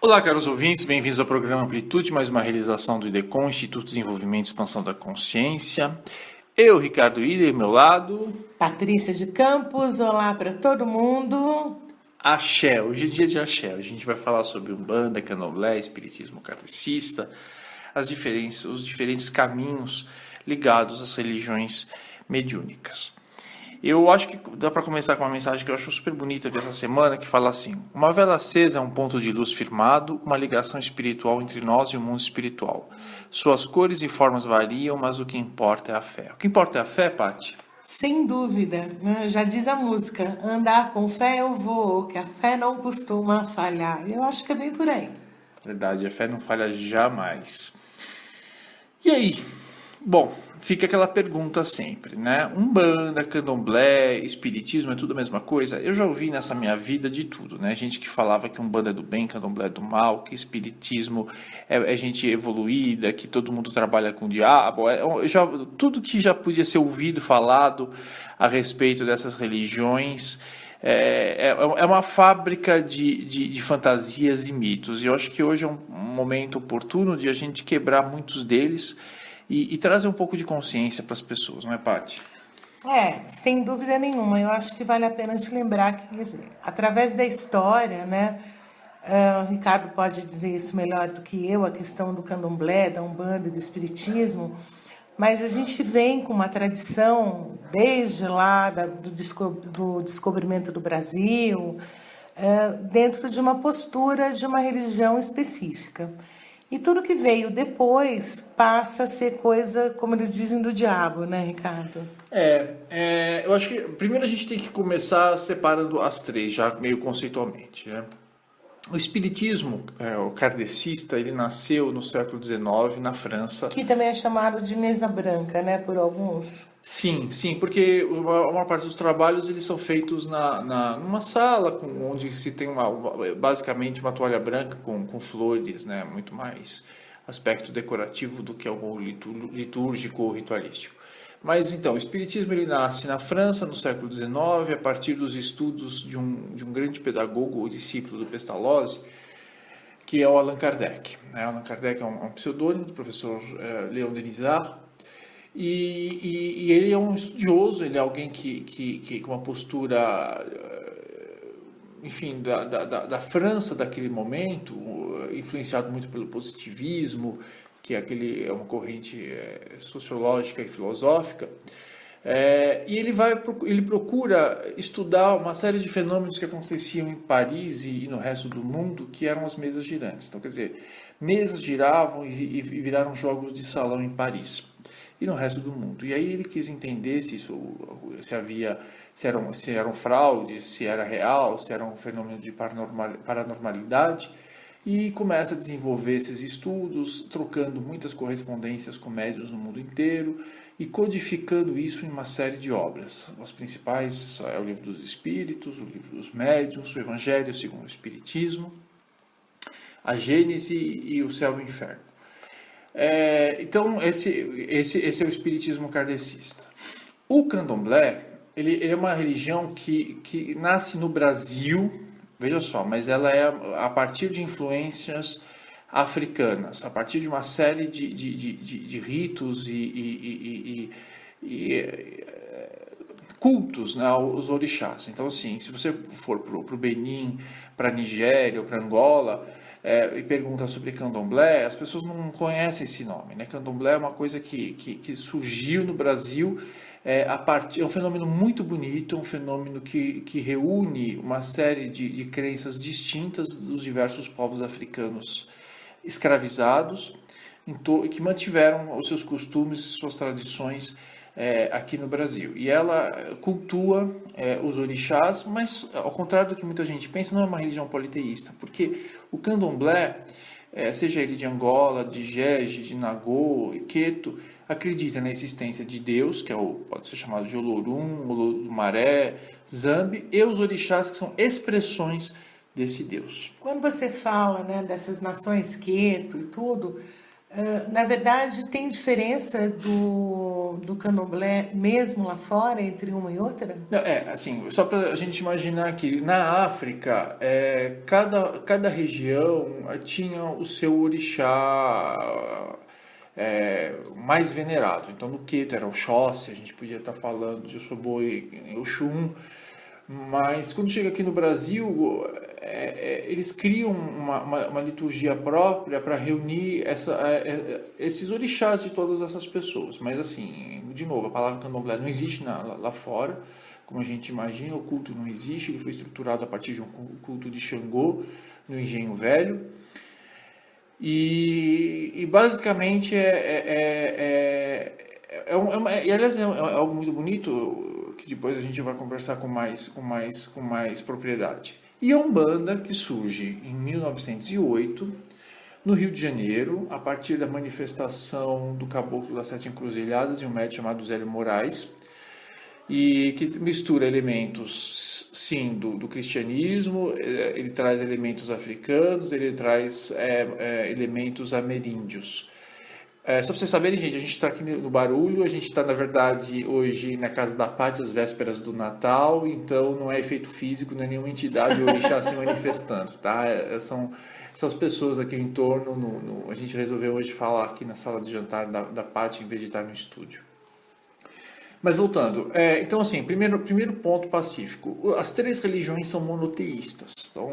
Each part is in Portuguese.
Olá, caros ouvintes, bem-vindos ao programa Amplitude, mais uma realização do IDECOM, Instituto de Desenvolvimento e Expansão da Consciência. Eu, Ricardo Ida, ao meu lado, Patrícia de Campos, olá para todo mundo. Axé. Hoje é dia de Axé. A gente vai falar sobre Umbanda, Candomblé, Espiritismo kardecista, os diferentes caminhos ligados às religiões mediúnicas. Eu acho que dá para começar com uma mensagem que eu acho super bonita dessa semana, que fala assim: uma vela acesa é um ponto de luz firmado, uma ligação espiritual entre nós e o mundo espiritual. Suas cores e formas variam, mas o que importa é a fé. O que importa é a fé, Paty? Sem dúvida, né? Já diz a música, andar com fé eu vou, que a fé não costuma falhar. Eu acho que é bem por aí. Verdade, a fé não falha jamais. E aí? Bom, fica aquela pergunta sempre, né? Umbanda, Candomblé, Espiritismo é tudo a mesma coisa? Eu já ouvi nessa minha vida de tudo, né? Gente que falava que Umbanda é do bem, Candomblé é do mal, que Espiritismo é gente evoluída, que todo mundo trabalha com o diabo. Tudo que já podia ser ouvido, falado a respeito dessas religiões. É uma fábrica de fantasias e mitos. E eu acho que hoje é um momento oportuno de a gente quebrar muitos deles e trazer um pouco de consciência para as pessoas, não é, Paty? Sem dúvida nenhuma. Eu acho que vale a pena te lembrar que, quer dizer, através da história, né? O Ricardo pode dizer isso melhor do que eu, a questão do candomblé, da umbanda e do espiritismo, mas a gente vem com uma tradição desde lá do descobrimento do Brasil, dentro de uma postura de uma religião específica. E tudo que veio depois passa a ser coisa, como eles dizem, do diabo, né, Ricardo? Eu acho que primeiro a gente tem que começar separando as três, já meio conceitualmente, né? O espiritismo, o kardecista, ele nasceu no século XIX na França. Que também é chamado de mesa branca, né, por alguns. Sim, sim, porque a maior parte dos trabalhos eles são feitos numa sala onde se tem basicamente uma toalha branca com flores, né, muito mais aspecto decorativo do que algo litúrgico ou ritualístico. Mas então, o espiritismo ele nasce na França no século XIX a partir dos estudos de um grande pedagogo ou discípulo do Pestalozzi, que é o Allan Kardec. Allan Kardec é um pseudônimo do professor Léon Denisard, e ele é um estudioso, ele é alguém que com uma postura, enfim, da França daquele momento, influenciado muito pelo positivismo, que é uma corrente sociológica e filosófica, e ele procura estudar uma série de fenômenos que aconteciam em Paris e no resto do mundo, que eram as mesas girantes. Então, quer dizer, mesas giravam e viraram jogos de salão em Paris e no resto do mundo. E aí ele quis entender se eram fraudes, se era real, se era um fenômeno de paranormalidade, e começa a desenvolver esses estudos, trocando muitas correspondências com médiuns no mundo inteiro e codificando isso em uma série de obras. As principais é o Livro dos Espíritos, o Livro dos Médiuns, o Evangelho segundo o Espiritismo, a Gênese e o Céu e o Inferno. Então, esse é o espiritismo kardecista. O candomblé, ele é uma religião que nasce no Brasil, veja só, mas ela é a partir de influências africanas, a partir de uma série de ritos e cultos, né, aos orixás. Então, assim, se você for para o Benin, para a Nigéria ou para Angola, e pergunta sobre candomblé, as pessoas não conhecem esse nome, né? Candomblé é uma coisa que surgiu no Brasil, é um fenômeno muito bonito, um fenômeno que reúne uma série de crenças distintas dos diversos povos africanos escravizados, que mantiveram os seus costumes, suas tradições aqui no Brasil. E ela cultua os orixás, mas ao contrário do que muita gente pensa, não é uma religião politeísta, porque o candomblé, seja ele de Angola, de Jeje, de Nagô, Queto, acredita na existência de Deus, pode ser chamado de Olorum, Olodumaré, Zambi, e os orixás, que são expressões desse Deus. Quando você fala, né, dessas nações Queto e tudo, na verdade tem diferença do candomblé, mesmo lá fora, entre uma e outra? Não, assim, só para a gente imaginar que na África, cada região tinha o seu orixá mais venerado. Então, no Queto era o Xóssi, a gente podia estar falando de Oxoboi, Oxum, mas quando chega aqui no Brasil, eles criam uma liturgia própria para reunir esses orixás de todas essas pessoas. Mas assim, de novo, a palavra candomblé não existe lá fora, como a gente imagina, o culto não existe, ele foi estruturado a partir de um culto de Xangô, no Engenho Velho. E basicamente aliás, é algo muito bonito, que depois a gente vai conversar com mais propriedade. E a Umbanda, que surge em 1908, no Rio de Janeiro, a partir da manifestação do Caboclo das Sete Encruzilhadas e um médico chamado Zélio Moraes, e que mistura elementos, sim, do cristianismo, ele traz elementos africanos, ele traz elementos ameríndios. Só para vocês saberem, gente, a gente está aqui no Barulho, a gente está, na verdade, hoje na Casa da Pátria, às vésperas do Natal, então não é efeito físico, não é nenhuma entidade ou orixá se manifestando, tá? São as pessoas aqui em torno, a gente resolveu hoje falar aqui na sala de jantar da Pátria, em vez de estar no estúdio. Mas voltando, então assim, primeiro ponto pacífico, as três religiões são monoteístas, então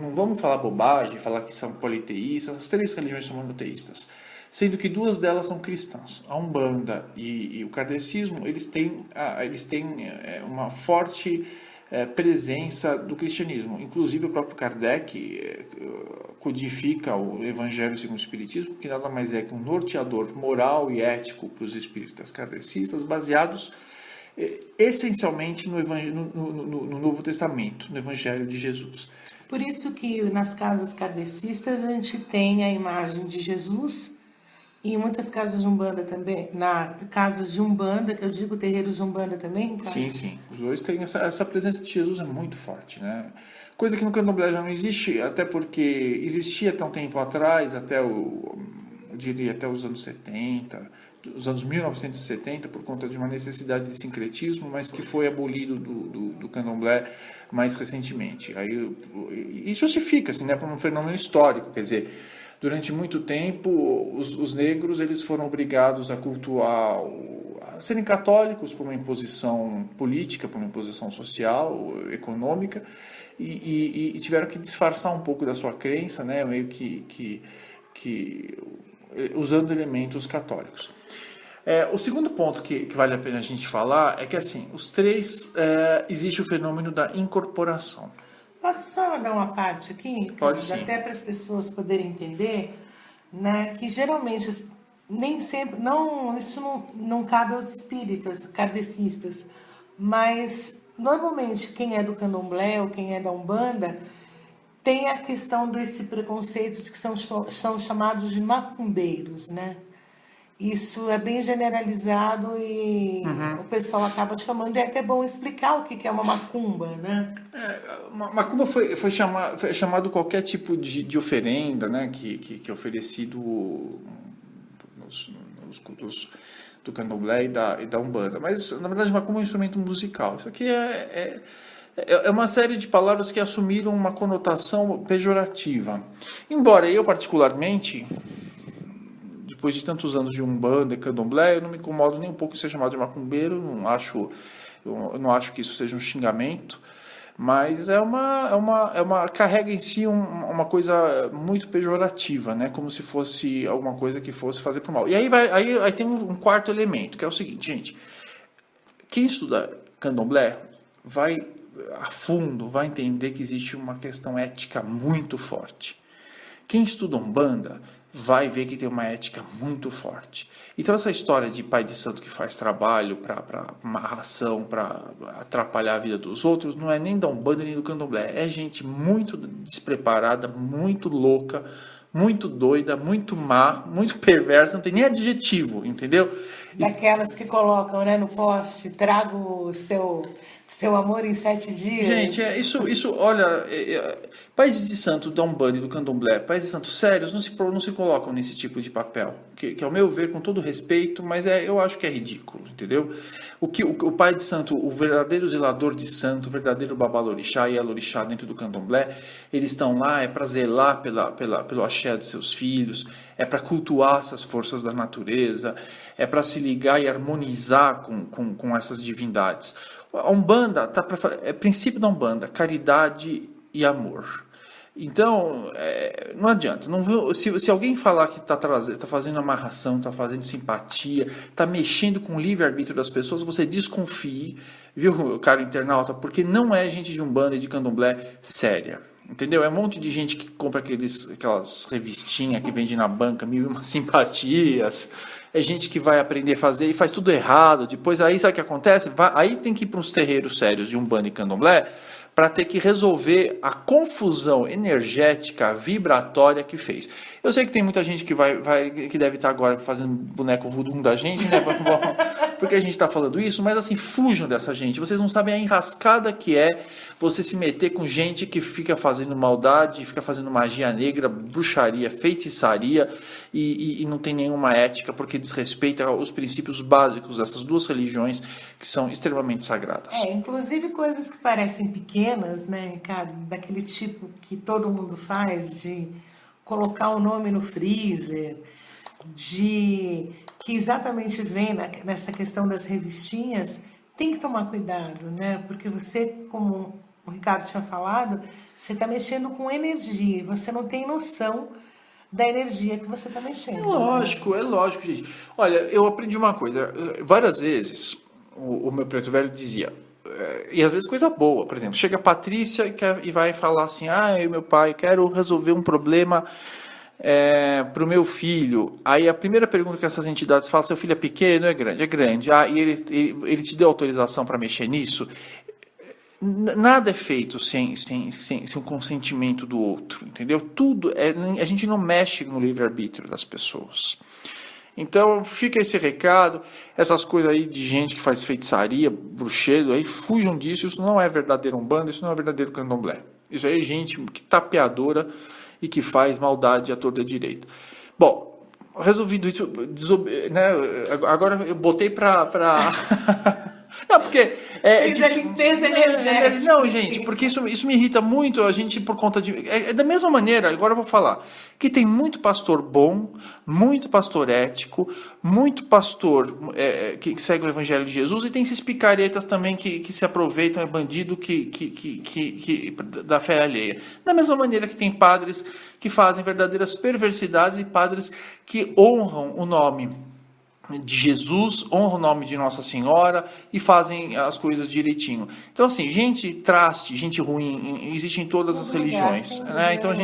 não vamos falar bobagem, falar que são politeístas, as três religiões são monoteístas, sendo que duas delas são cristãs. A Umbanda e o kardecismo, eles têm uma forte presença do cristianismo. Inclusive o próprio Kardec codifica o Evangelho segundo o Espiritismo, que nada mais é que um norteador moral e ético para os espíritas kardecistas, baseados essencialmente no Novo Testamento, no Evangelho de Jesus. Por isso que nas casas kardecistas a gente tem a imagem de Jesus. E em muitas casas de Umbanda também, casas de Umbanda, que eu digo terreiros de Umbanda também, tá? Sim. Os dois têm essa presença de Jesus é muito forte, né? Coisa que no candomblé já não existe, até porque existia até um tempo atrás, eu diria até os anos 70, os anos 1970, por conta de uma necessidade de sincretismo, mas que foi abolido do candomblé mais recentemente. E justifica-se, né, por um fenômeno histórico, quer dizer, durante muito tempo, os negros eles foram obrigados a cultuar, a serem católicos por uma imposição política, por uma imposição social, econômica, e tiveram que disfarçar um pouco da sua crença, né, meio que usando elementos católicos. O segundo ponto que vale a pena a gente falar é que, assim, os três, existe o fenômeno da incorporação. Posso só dar uma parte aqui? Pode sim. Até para as pessoas poderem entender, né, que geralmente, nem sempre, isso não cabe aos espíritas, kardecistas, mas normalmente quem é do candomblé ou quem é da Umbanda tem a questão desse preconceito de que são chamados de macumbeiros, né? Isso é bem generalizado e o pessoal acaba chamando. É até bom explicar o que é uma macumba, né? Macumba foi chamado qualquer tipo de oferenda, né, que é oferecido nos cultos do candomblé e da Umbanda. Mas, na verdade, macumba é um instrumento musical. Isso aqui é uma série de palavras que assumiram uma conotação pejorativa. Embora eu, particularmente, depois de tantos anos de Umbanda e Candomblé, eu não me incomodo nem um pouco em ser chamado de macumbeiro, eu não acho que isso seja um xingamento, mas carrega em si uma coisa muito pejorativa, né? Como se fosse alguma coisa que fosse fazer pro mal. E aí tem um quarto elemento, que é o seguinte, gente, quem estuda Candomblé vai a fundo, vai entender que existe uma questão ética muito forte. Quem estuda Umbanda vai ver que tem uma ética muito forte. Então essa história de pai de santo que faz trabalho para amarração, para atrapalhar a vida dos outros, não é nem da Umbanda nem do Candomblé. É gente muito despreparada, muito louca, muito doida, muito má, muito perversa, não tem nem adjetivo, entendeu? Daquelas que colocam, né, no poste, traga o seu Seu amor em 7 dias. Gente, olha, países de santo da Umbanda e do Candomblé, países de santo sérios, não se colocam nesse tipo de papel, que ao meu ver, com todo respeito, mas eu acho que é ridículo, entendeu? O pai de santo, o verdadeiro zelador de santo, o verdadeiro babalorixá e elorixá dentro do Candomblé, eles estão lá, para zelar pelo axé de seus filhos, para cultuar essas forças da natureza, para se ligar e harmonizar com essas divindades. A Umbanda é princípio da Umbanda, caridade e amor. Então, não adianta. Se alguém falar que está fazendo amarração, está fazendo simpatia, está mexendo com o livre-arbítrio das pessoas, você desconfie, viu, caro internauta? Porque não é gente de Umbanda e de Candomblé séria. Entendeu? É um monte de gente que compra aquelas revistinhas que vende na banca, 1001 simpatias. É gente que vai aprender a fazer e faz tudo errado. Depois, aí sabe o que acontece? Aí tem que ir para uns terreiros sérios de Umbanda e Candomblé para ter que resolver a confusão energética, vibratória que fez. Eu sei que tem muita gente que que deve estar agora fazendo boneco voodoo da gente, né? Porque a gente está falando isso, mas assim, fujam dessa gente. Vocês não sabem a enrascada que é você se meter com gente que fica fazendo maldade, fica fazendo magia negra, bruxaria, feitiçaria e não tem nenhuma ética, porque desrespeita os princípios básicos dessas duas religiões que são extremamente sagradas. Inclusive coisas que parecem pequenas, né, Ricardo? Daquele tipo que todo mundo faz, de colocar o nome no freezer, que exatamente vem nessa questão das revistinhas, tem que tomar cuidado, né? Porque você, como o Ricardo tinha falado, você está mexendo com energia e você não tem noção da energia que você está mexendo. É lógico, gente. Olha, eu aprendi uma coisa. Várias vezes, o meu preto velho dizia, e às vezes coisa boa, por exemplo, chega a Patrícia e vai falar assim, meu pai, quero resolver um problema para o meu filho. Aí a primeira pergunta que essas entidades falam, seu filho é pequeno ou é grande? É grande. E ele te deu autorização para mexer nisso? Nada é feito sem o consentimento do outro, entendeu? Tudo, a gente não mexe no livre-arbítrio das pessoas. Então fica esse recado, essas coisas aí de gente que faz feitiçaria, bruxeiro, aí fujam disso, isso não é verdadeiro Umbanda, isso não é verdadeiro Candomblé. Isso aí é gente que tapeadora e que faz maldade à torta direita. Bom, resolvido isso, né, agora eu botei para... Não, porque... Fez a limpeza energética. Não, gente, porque isso me irrita muito, a gente por conta de... da mesma maneira, agora eu vou falar, que tem muito pastor bom, muito pastor ético, muito pastor que segue o Evangelho de Jesus, e tem esses picaretas também que se aproveitam, é bandido da fé alheia. Da mesma maneira que tem padres que fazem verdadeiras perversidades e padres que honram o nome de Jesus, honram o nome de Nossa Senhora e fazem as coisas direitinho. Então, assim, gente traste, gente ruim, existe em todas as religiões, né? Então, a gente